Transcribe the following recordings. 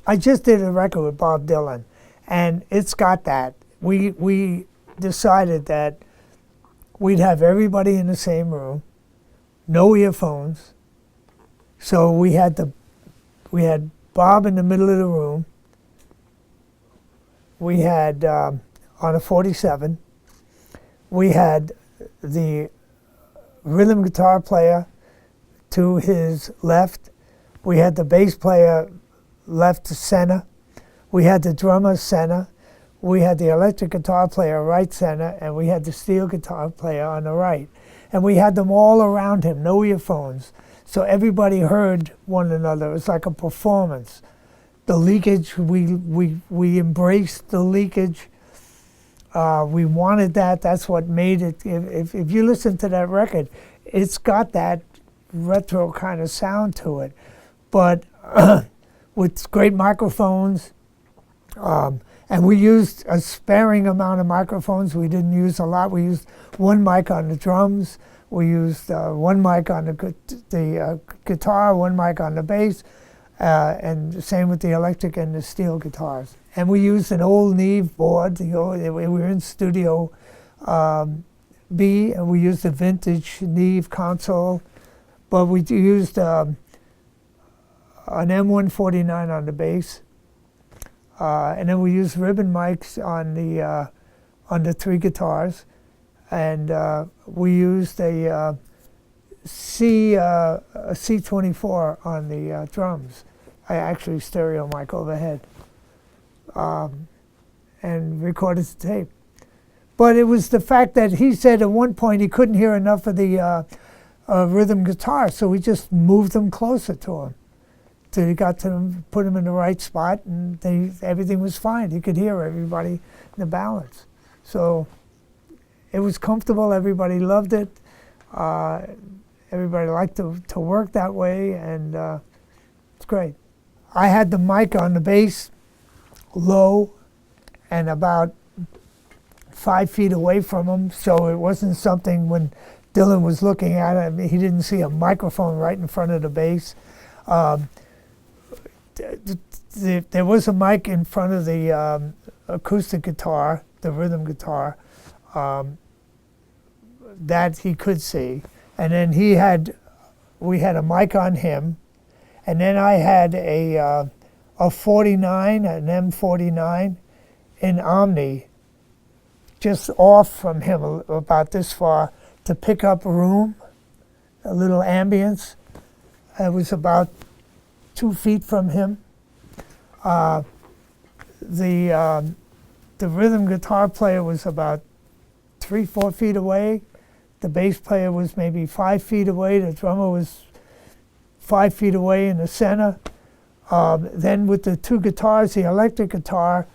I just did a record with Bob Dylan, and it's got that. We decided that we'd have everybody in the same room, no earphones. So we had Bob in the middle of the room. We had on a 47. We had the rhythm guitar player to his left. We had the bass player left to center. We had the drummer center. We had the electric guitar player right center, and we had the steel guitar player on the right. And we had them all around him, no earphones. So everybody heard one another. It was like a performance. The leakage, we embraced the leakage. We wanted that. That's what made it. If you listen to that record, it's got that retro kind of sound to it. But with great microphones, and we used a sparing amount of microphones. We didn't use a lot. We used one mic on the drums. We used one mic on the guitar, one mic on the bass, and the same with the electric and the steel guitars. And we used an old Neve board. We were in Studio B, and we used a vintage Neve console. But we used an M149 on the bass. And then we used ribbon mics on the three guitars, and we used a C24 on the drums. I actually stereo mic overhead, and recorded the tape. But it was the fact that he said at one point he couldn't hear enough of the rhythm guitar, so we just moved them closer to him. So he got to them, put them in the right spot, and everything was fine. He could hear everybody in the balance. So it was comfortable. Everybody loved it. Everybody liked to work that way, and it's great. I had the mic on the bass low and about 5 feet away from him, so it wasn't something when Dylan was looking at it, he didn't see a microphone right in front of the bass. There was a mic in front of the acoustic guitar, the rhythm guitar, that he could see. And then we had a mic on him. And then I had a 49, an M49 in Omni, just off from him about this far to pick up room, a little ambience. It was about 2 feet from him. The rhythm guitar player was about 3-4 feet away. The bass player was maybe 5 feet away. The drummer was 5 feet away in the center. Then with the two guitars, the electric guitar,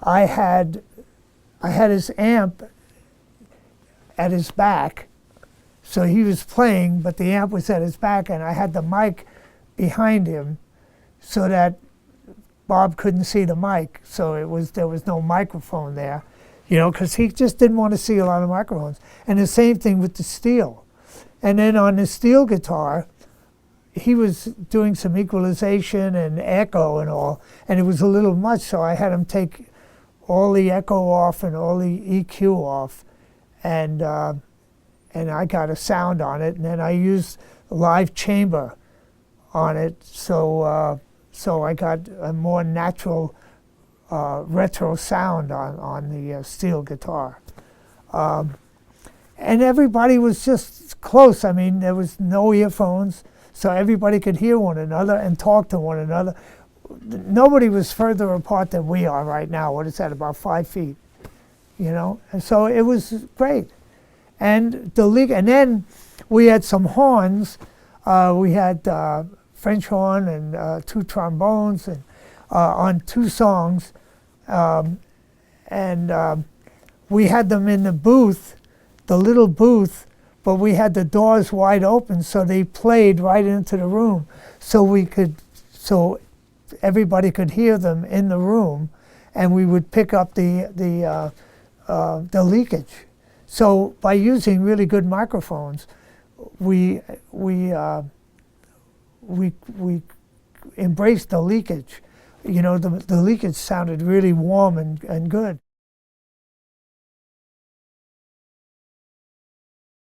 I had his amp at his back. So he was playing, but the amp was at his back, and I had the mic behind him so that Bob couldn't see the mic. So there was no microphone there, because he just didn't want to see a lot of microphones. And the same thing with the steel. And then on the steel guitar, he was doing some equalization and echo and all, and it was a little much, so I had him take all the echo off and all the EQ off, and I got a sound on it, and then I used a live chamber on it, so I got a more natural retro sound on the steel guitar. And everybody was just close. I mean, there was no earphones, so everybody could hear one another and talk to one another. Nobody was further apart than we are right now. What is that, about 5 feet? And so it was great. And then we had some horns. We had French horn and 2 trombones and on 2 songs. We had them in the booth, the little booth, but we had the doors wide open, so they played right into the room, so everybody could hear them in the room, and we would pick up the leakage. So by using really good microphones, we embraced the leakage you know, the leakage sounded really warm and good.